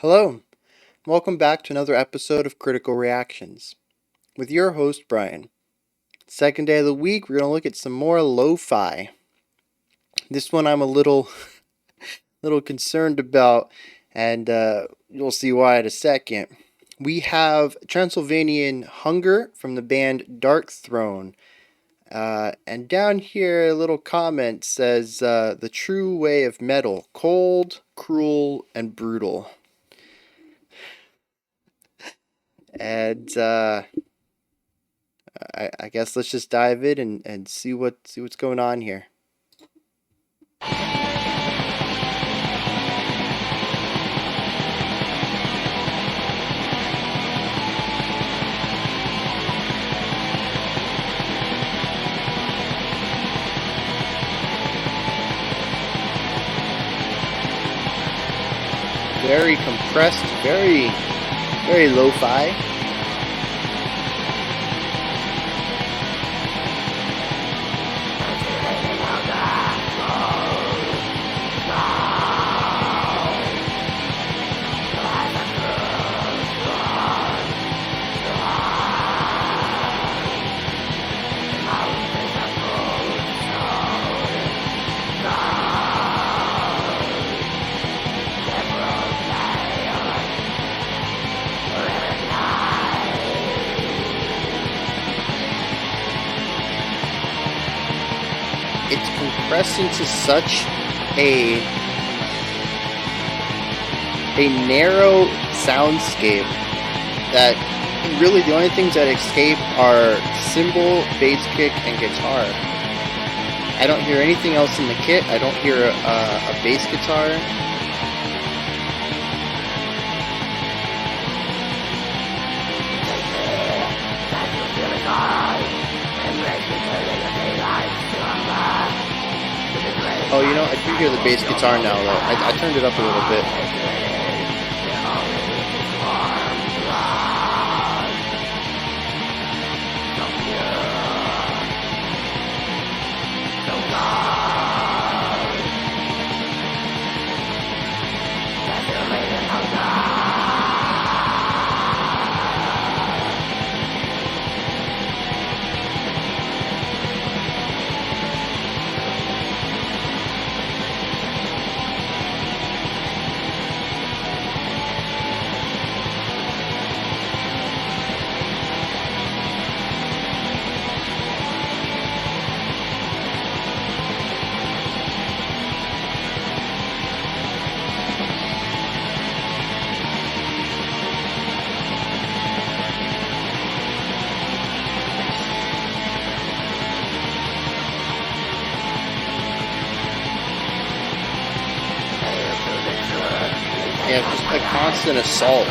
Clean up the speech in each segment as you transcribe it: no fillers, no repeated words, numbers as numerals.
Hello, welcome back to another episode of Critical Reactions with your host Bryan. Second day of the week, we're going to look at some more lo-fi. This one I'm a little concerned about, and you'll see why in a second. We have Transilvanian Hunger from the band Darkthrone. And down here, a little comment says, the true way of metal, cold, cruel, and brutal. And I guess let's just dive in and see what's going on here. Very compressed, very lo-fi. It's compressed into such a narrow soundscape that really the only things that escape are cymbal, bass kick, and guitar. I don't hear anything else in the kit. I don't hear a bass guitar. Oh, you know, I do hear the bass guitar now, though. I turned it up a little bit. Yeah, just a constant assault.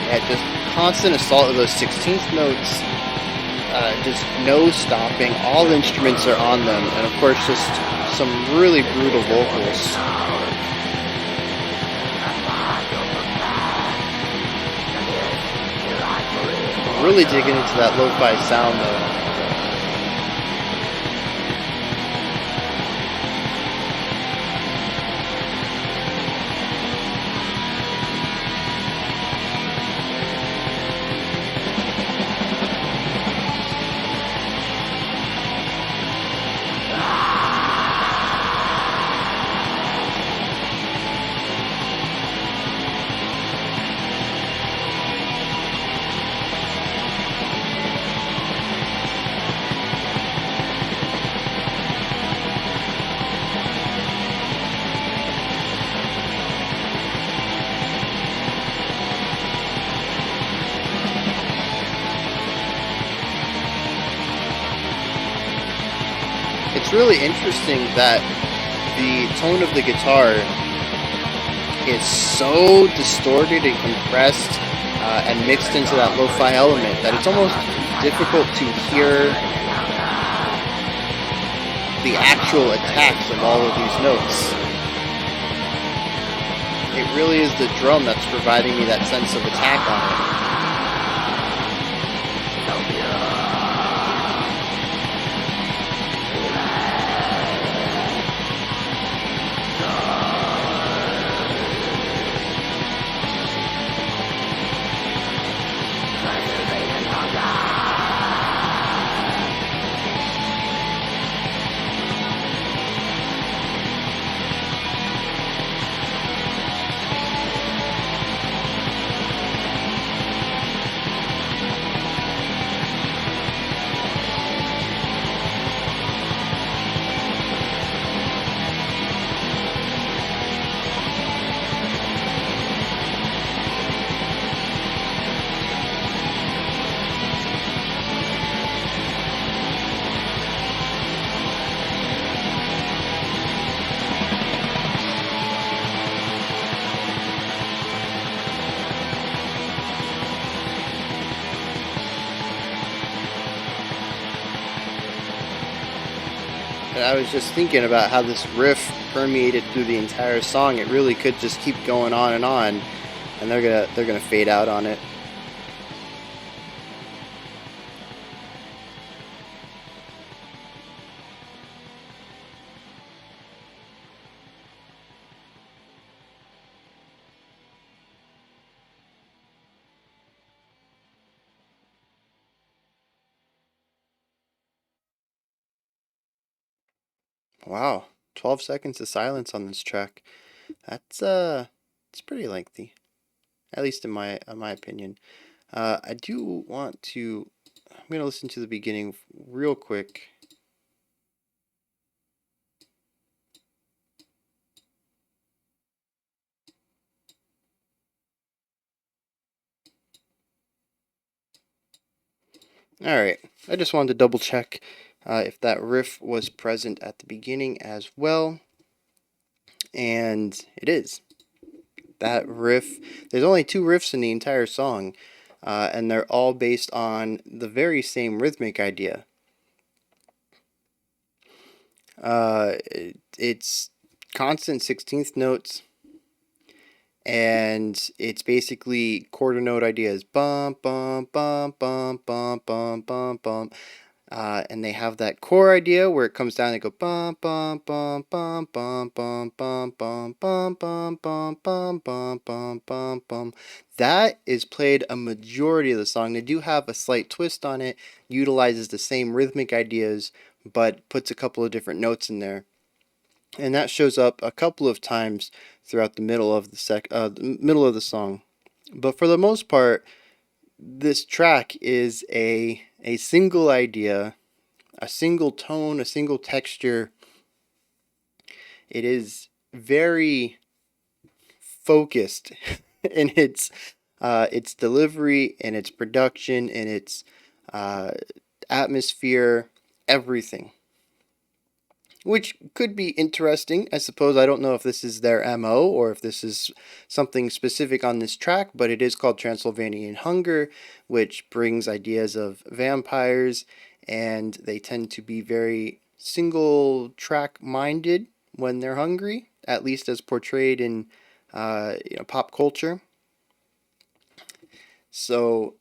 Yeah, just constant assault of those 16th notes. Just no stopping. All instruments are on them, and of course, just some really brutal vocals. Really digging into that lo-fi sound, though. It's really interesting that the tone of the guitar is so distorted and compressed and mixed into that lo-fi element that it's almost difficult to hear the actual attacks of all of these notes. it really is the drum that's providing me that sense of attack on it. And I was just thinking about how this riff permeated through the entire song. It really could just keep going on, and they're gonna fade out on it. Wow, 12 seconds of silence on this track. It's pretty lengthy, at least in my opinion. I do want to. I'm gonna listen to the beginning real quick. All right, I just wanted to double check if that riff was present at the beginning as well, and it is. That riff. There's only two riffs in the entire song, and they're all based on the very same rhythmic idea. It's constant 16th notes, and it's basically quarter note ideas. Bum bum bum bum bum bum bum bum. And they have that core idea where it comes down and they go bum bum bum bum bum bum bum bum bum bum bum bum bum bum bum bum. That is played a majority of the song. They do have a slight twist on it, utilizes the same rhythmic ideas, but puts a couple of different notes in there. And that shows up a couple of times throughout the middle of the middle of the song. But for the most part, this track is a single idea, a single tone, a single texture. It is very focused in its delivery and its production and its atmosphere, everything. Which could be interesting, I suppose. I don't know if this is their MO or if this is something specific on this track, but it is called Transylvanian Hunger, which brings ideas of vampires, and they tend to be very single track minded when they're hungry, at least as portrayed in pop culture. So,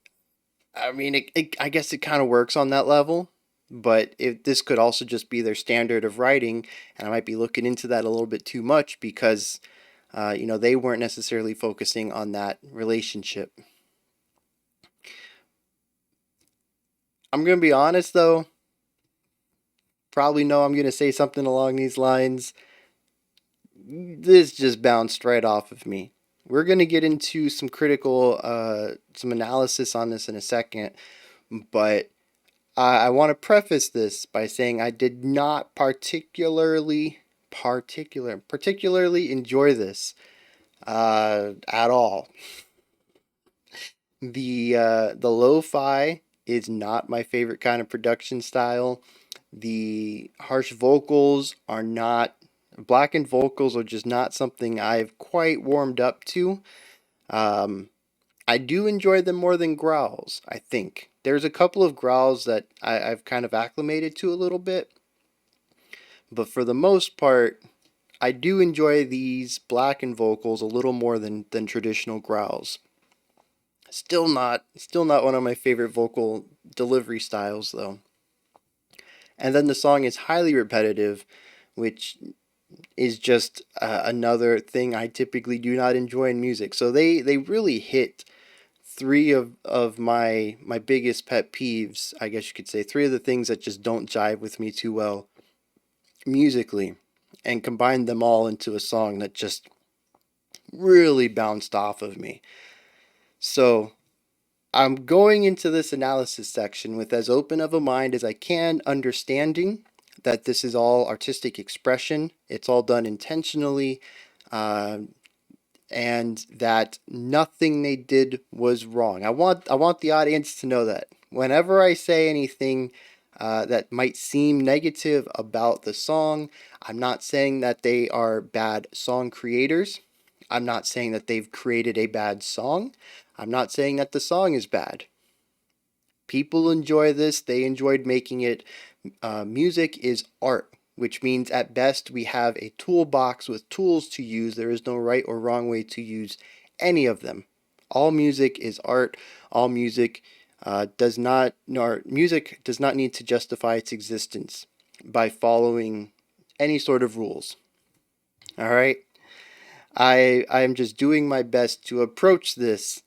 I mean, I guess it kind of works on that level. But this could also just be their standard of writing, and I might be looking into that a little bit too much because, they weren't necessarily focusing on that relationship. I'm gonna be honest though. Probably know I'm gonna say something along these lines. This just bounced right off of me. We're gonna get into some analysis on this in a second, but I want to preface this by saying I did not particularly enjoy this at all. The lo-fi is not my favorite kind of production style. The harsh vocals are not blackened vocals are just not something I've quite warmed up to. I do enjoy them more than growls, I think. There's a couple of growls that I've kind of acclimated to a little bit, but for the most part, I do enjoy these blackened vocals a little more than traditional growls. Still not one of my favorite vocal delivery styles though. And then the song is highly repetitive, which is just another thing I typically do not enjoy in music. So they really hit three of my biggest pet peeves, I guess you could say, three of the things that just don't jive with me too well musically, and combined them all into a song that just really bounced off of me. So I'm going into this analysis section with as open of a mind as I can, understanding that this is all artistic expression. It's all done intentionally, uh, and that nothing they did was wrong. I want the audience to know that whenever I say anything that might seem negative about the song, I'm not saying that they are bad song creators. I'm not saying that they've created a bad song. I'm not saying that the song is bad. People enjoy this. They enjoyed making it. Music is art, which means at best we have a toolbox with tools to use. There is no right or wrong way to use any of them. All music is art. All music does not, nor music does not need to justify its existence by following any sort of rules. All right. I am just doing my best to approach this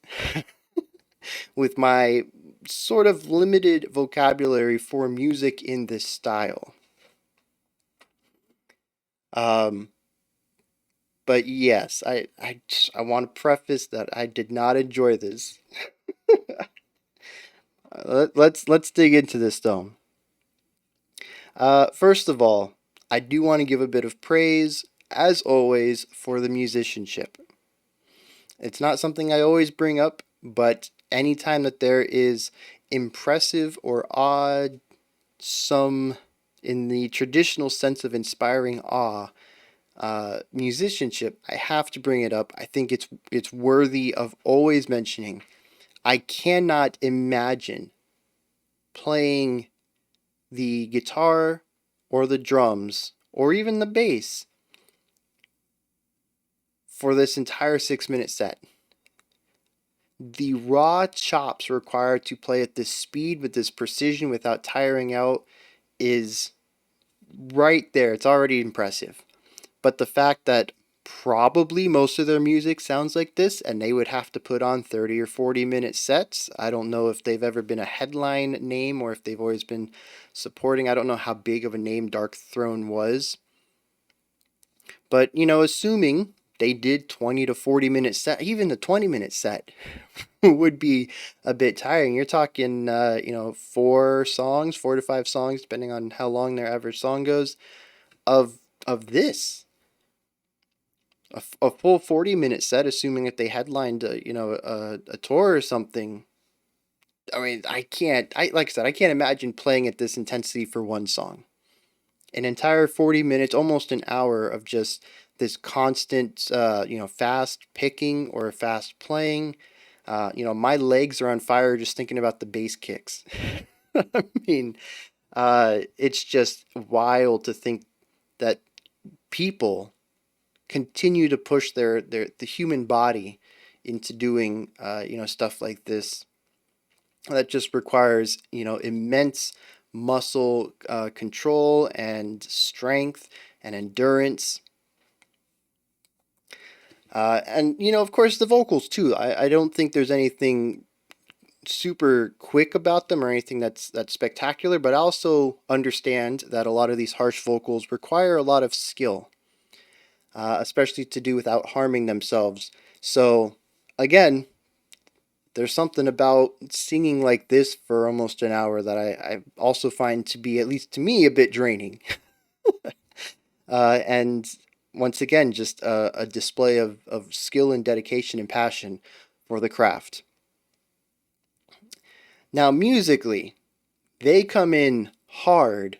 with my sort of limited vocabulary for music in this style. Um, but yes, I want to preface that I did not enjoy this. Let's dig into this though. First of all, I do want to give a bit of praise, as always, for the musicianship. It's not something I always bring up, but anytime that there is impressive or odd, some in the traditional sense of inspiring awe, musicianship, I have to bring it up. I think it's worthy of always mentioning. I cannot imagine playing the guitar or the drums or even the bass for this entire 6 minute set. The raw chops required to play at this speed with this precision without tiring out is right there. It's already impressive. But the fact that probably most of their music sounds like this and they would have to put on 30 or 40-minute sets. I don't know if they've ever been a headline name or if they've always been supporting. I don't know how big of a name Darkthrone was. But, assuming they did 20 to 40-minute set, even the 20-minute set would be a bit tiring. You're talking, 4 to 5 songs, depending on how long their average song goes, of this. A full 40-minute set, assuming that they headlined, a tour or something. I mean, like I said, I can't imagine playing at this intensity for one song. An entire 40 minutes, almost an hour of just this constant, fast picking or fast playing. My legs are on fire just thinking about the bass kicks. I mean, it's just wild to think that people continue to push the human body into doing stuff like this that just requires immense muscle control and strength and endurance, and of course the vocals too. I don't think there's anything super quick about them or anything that's spectacular, but I also understand that a lot of these harsh vocals require a lot of skill, especially to do without harming themselves. So, again, there's something about singing like this for almost an hour that I also find to be, at least to me, a bit draining. And once again, just a display of skill and dedication and passion for the craft. Now, musically, they come in hard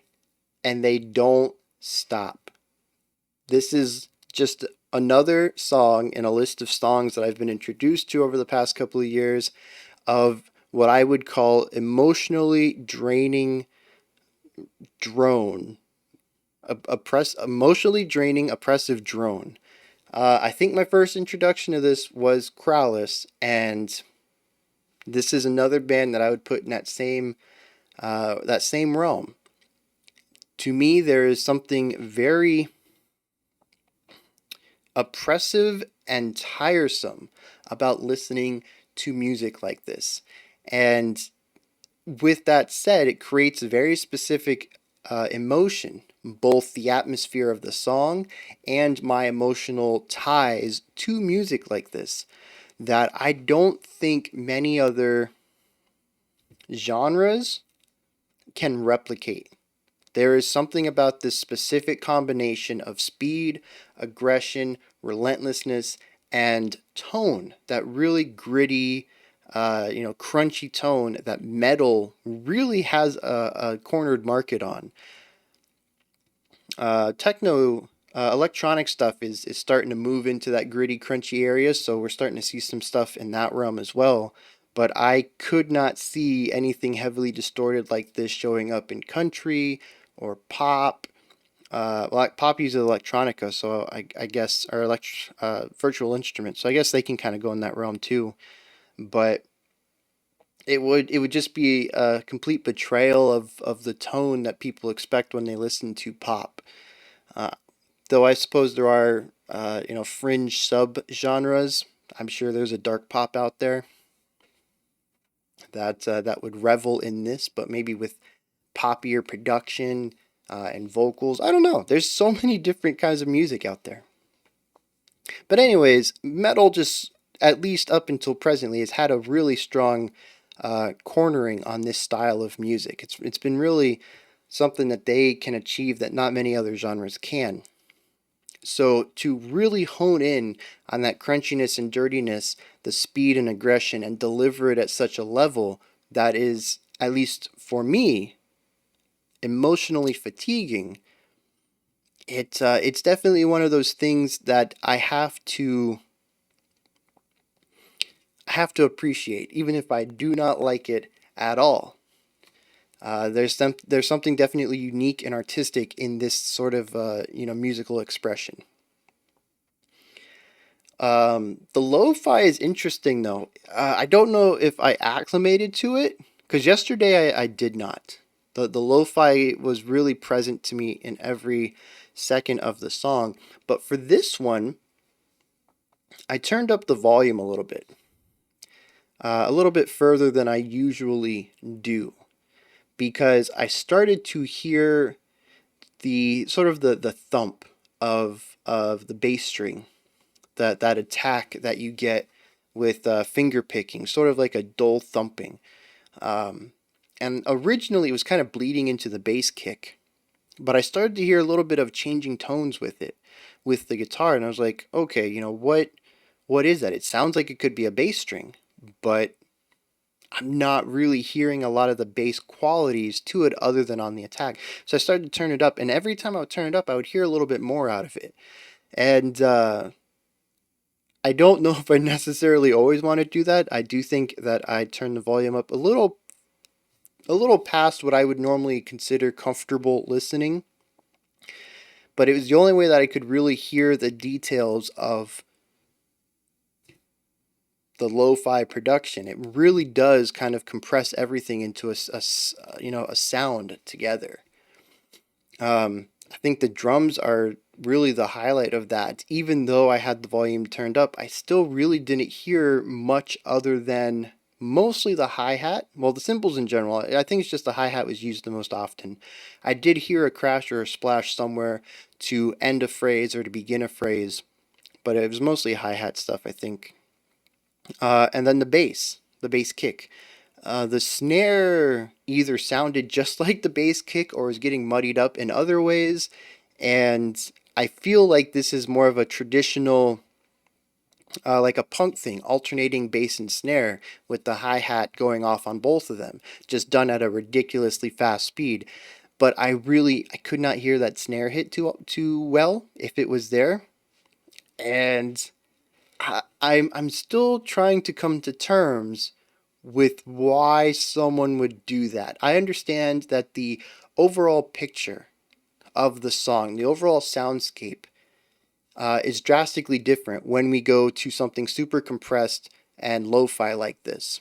and they don't stop. This is just another song in a list of songs that I've been introduced to over the past couple of years of what I would call emotionally draining drone. Emotionally draining, oppressive drone. I think my first introduction to this was Krallis, and this is another band that I would put in that same realm. To me, there is something very oppressive and tiresome about listening to music like this. And with that said, it creates a very specific emotion, both the atmosphere of the song and my emotional ties to music like this, that I don't think many other genres can replicate. There is something about this specific combination of speed, aggression, relentlessness, and tone, that really gritty, crunchy tone that metal really has a cornered market on. Techno, electronic stuff is starting to move into that gritty, crunchy area, so we're starting to see some stuff in that realm as well. But I could not see anything heavily distorted like this showing up in country or pop. Like pop uses electronica, so I guess, or virtual instruments. So I guess they can kind of go in that realm too. But it would just be a complete betrayal of the tone that people expect when they listen to pop. Uh, though I suppose there are fringe sub genres. I'm sure there's a dark pop out there that would revel in this, but maybe with poppier production and vocals. I don't know. There's so many different kinds of music out there. But anyways, metal just, at least up until presently, has had a really strong cornering on this style of music. It's been really something that they can achieve that not many other genres can. So to really hone in on that crunchiness and dirtiness, the speed and aggression, and deliver it at such a level that is, at least for me, emotionally fatiguing, it's definitely one of those things that I have to appreciate, even if I do not like it at all. There's something definitely unique and artistic in this sort of musical expression. The lo-fi is interesting though. I don't know if I acclimated to it because yesterday I did not. The lo-fi was really present to me in every second of the song, but for this one, I turned up the volume a little bit further than I usually do, because I started to hear the sort of the thump of the bass string, that attack that you get with finger picking, sort of like a dull thumping. Um, and originally it was kind of bleeding into the bass kick, but I started to hear a little bit of changing tones with it, with the guitar, and I was like, okay, what is that? It sounds like it could be a bass string, but I'm not really hearing a lot of the bass qualities to it other than on the attack. So I started to turn it up, and every time I would turn it up, I would hear a little bit more out of it. And I don't know if I necessarily always want to do that. I do think that I turn the volume up a little past what I would normally consider comfortable listening. But it was the only way that I could really hear the details of the lo-fi production. It really does kind of compress everything into a sound together. I think the drums are really the highlight of that. Even though I had the volume turned up, I still really didn't hear much other than mostly the hi-hat. Well, the cymbals in general, I think it's just the hi-hat was used the most often. I did hear a crash or a splash somewhere to end a phrase or to begin a phrase, but it was mostly hi-hat stuff, I think. And then the bass kick. The snare either sounded just like the bass kick or was getting muddied up in other ways. And I feel like this is more of a traditional, like a punk thing, alternating bass and snare with the hi-hat going off on both of them, just done at a ridiculously fast speed. But I could not hear that snare hit too well if it was there. And I'm still trying to come to terms with why someone would do that. I understand that the overall picture of the song, the overall soundscape, is drastically different when we go to something super compressed and lo-fi like this.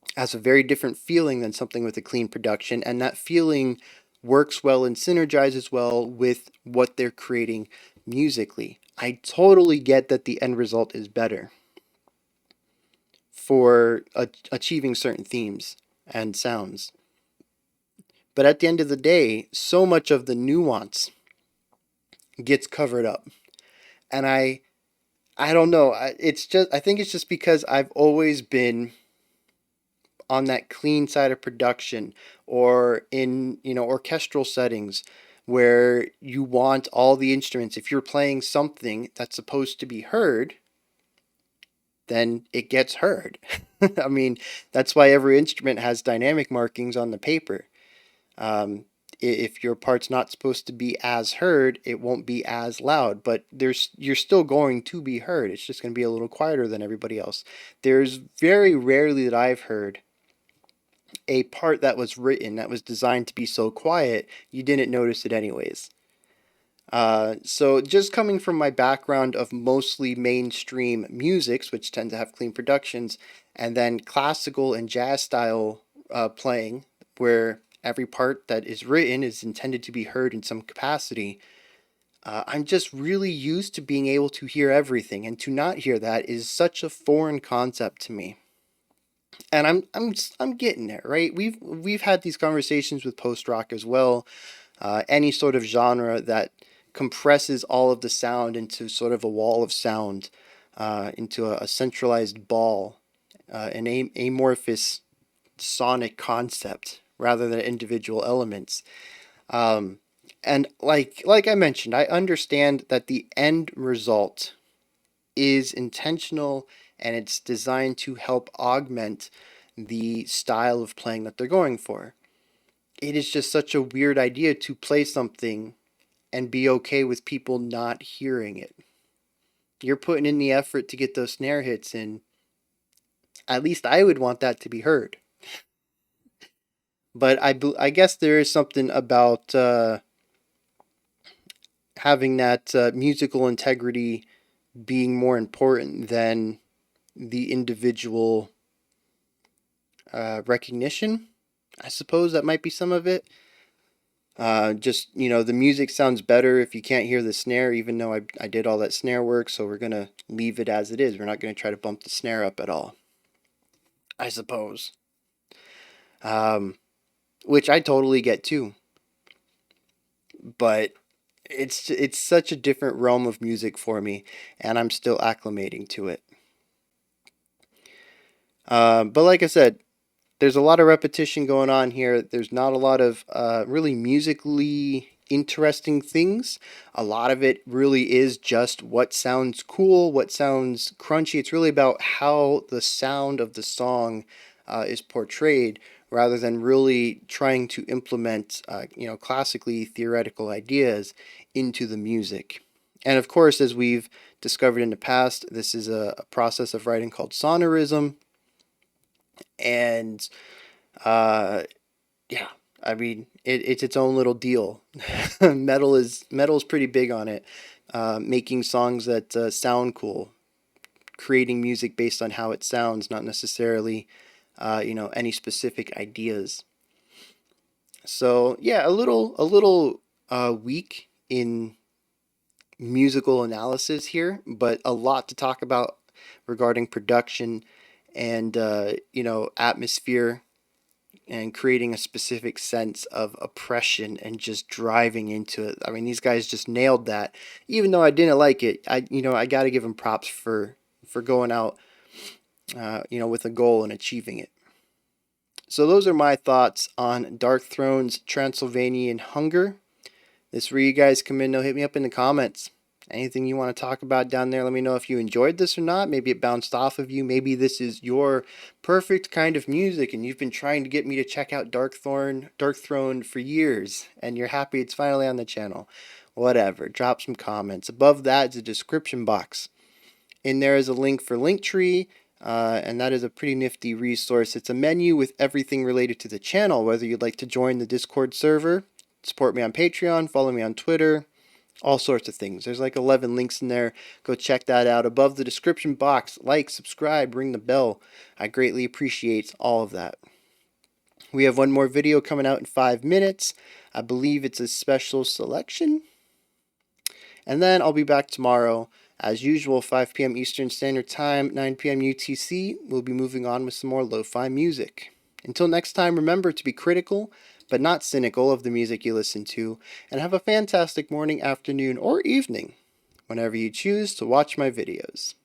It has a very different feeling than something with a clean production, and that feeling works well and synergizes well with what they're creating musically. I totally get that the end result is better for achieving certain themes and sounds. But at the end of the day, so much of the nuance gets covered up. And I don't know, I think it's just because I've always been on that clean side of production, or in, orchestral settings where you want all the instruments. If you're playing something that's supposed to be heard, then it gets heard. I mean, that's why every instrument has dynamic markings on the paper. If your part's not supposed to be as heard, it won't be as loud, but you're still going to be heard. It's just going to be a little quieter than everybody else. There's very rarely that I've heard a part that was written that was designed to be so quiet you didn't notice it anyways. So just coming from my background of mostly mainstream musics, which tend to have clean productions, and then classical and jazz style playing, where every part that is written is intended to be heard in some capacity, I'm just really used to being able to hear everything, and to not hear that is such a foreign concept to me. And I'm getting there, right? We've had these conversations with post rock as well. Any sort of genre that compresses all of the sound into sort of a wall of sound, into a centralized ball, an amorphous sonic concept rather than individual elements. And like I mentioned, I understand that the end result is intentional and it's designed to help augment the style of playing that they're going for. It is just such a weird idea to play something and be okay with people not hearing it. You're putting in the effort to get those snare hits in. At least I would want that to be heard. But I guess there is something about having that musical integrity being more important than the individual recognition. I suppose that might be some of it. Just, the music sounds better if you can't hear the snare, even though I did all that snare work, so we're going to leave it as it is. We're not going to try to bump the snare up at all, I suppose. Which I totally get too. But it's such a different realm of music for me, and I'm still acclimating to it. But like I said, there's a lot of repetition going on here. There's not a lot of really musically interesting things. A lot of it really is just what sounds cool, what sounds crunchy. It's really about how the sound of the song is portrayed, rather than really trying to implement, classically theoretical ideas into the music. And of course, as we've discovered in the past, this is a process of writing called sonorism. And yeah, I mean, it's its own little deal. Metal is pretty big on it, making songs that sound cool, creating music based on how it sounds, not necessarily, any specific ideas. So yeah, a little weak in musical analysis here, but a lot to talk about regarding production and atmosphere, and creating a specific sense of oppression and just driving into it. I mean, these guys just nailed that. Even though I didn't like it, I got to give them props for going out, with a goal and achieving it. So those are my thoughts on Darkthrone's Transylvanian Hunger. This is where you guys come in. Hit me up in the comments. Anything you want to talk about down there, let me know if you enjoyed this or not. Maybe it bounced off of you. Maybe this is your perfect kind of music and you've been trying to get me to check out Darkthrone for years, and you're happy it's finally on the channel. Whatever. Drop some comments. Above that is a description box. In there is a link for Linktree, and that is a pretty nifty resource. It's a menu with everything related to the channel, whether you'd like to join the Discord server support me on Patreon, follow me on Twitter, all sorts of things. There's like 11 links in there. Go check that out. Above the description box, like, subscribe, ring the bell. I greatly appreciate all of that. We have one more video coming out in 5 minutes. I believe it's a special selection. And then I'll be back tomorrow. As usual, 5 p.m. Eastern Standard Time, 9 p.m. UTC. We'll be moving on with some more lo-fi music. Until next time, remember to be critical, but not cynical of the music you listen to, and have a fantastic morning, afternoon, or evening, whenever you choose to watch my videos.